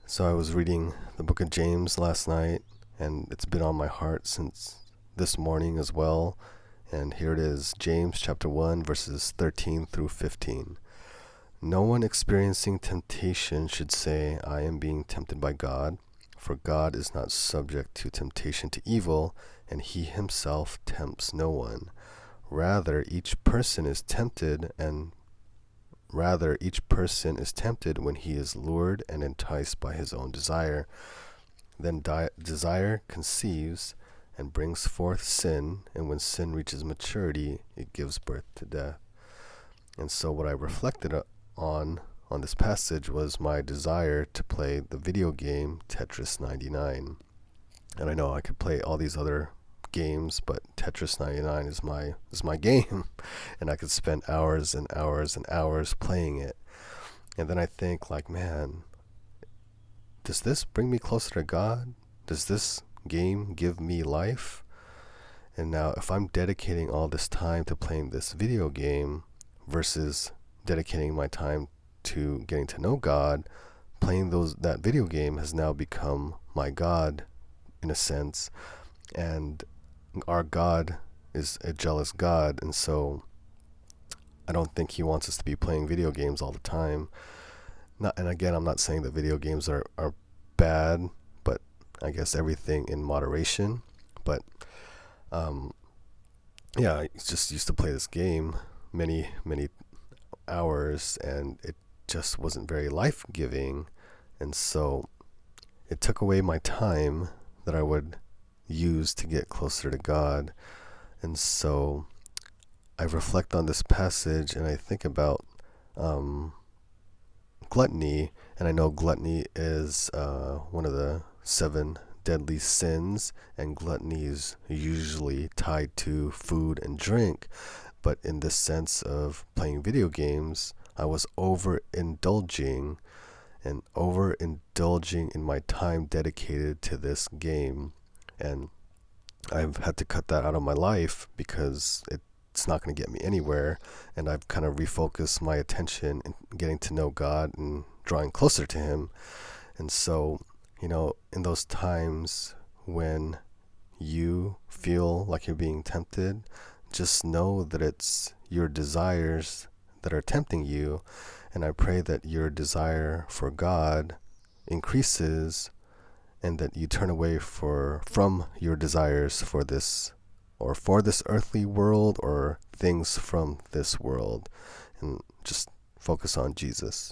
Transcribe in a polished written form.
So I was reading the book of James last night, and it's been on my heart since this morning as well. And here it is, James chapter 1, verses 13 through 15. No one experiencing temptation should say, I am being tempted by God, for God is not subject to temptation to evil, and he himself tempts no one. Rather, each person is tempted when he is lured and enticed by his own desire. Then desire conceives and brings forth sin, and when sin reaches maturity, it gives birth to death. And so what I reflected on this passage was my desire to play the video game Tetris 99. And I know I could play all these other games, but Tetris 99 is my game, and I could spend hours and hours and hours playing it. And then I think, like, man, does this bring me closer to God? Does this game give me life? And now if I'm dedicating all this time to playing this video game versus dedicating my time to getting to know God, playing that video game has now become my God in a sense. And our God is a jealous God, and so I don't think he wants us to be playing video games all the time. And again, I'm not saying that video games are bad, but I guess everything in moderation. But yeah, I just used to play this game many hours, and it just wasn't very life-giving. And so it took away my time that I would use to get closer to God. And so I reflect on this passage, and I think about gluttony. And I know gluttony is one of the 7 deadly sins, and gluttony is usually tied to food and drink. But in this sense of playing video games, I was overindulging in my time dedicated to this game. And I've had to cut that out of my life because it's not going to get me anywhere. And I've kind of refocused my attention in getting to know God and drawing closer to him. And so, in those times when you feel like you're being tempted, just know that it's your desires that are tempting you. And I pray that your desire for God increases, and that you turn away from your desires for this earthly world or things from this world, and just focus on Jesus.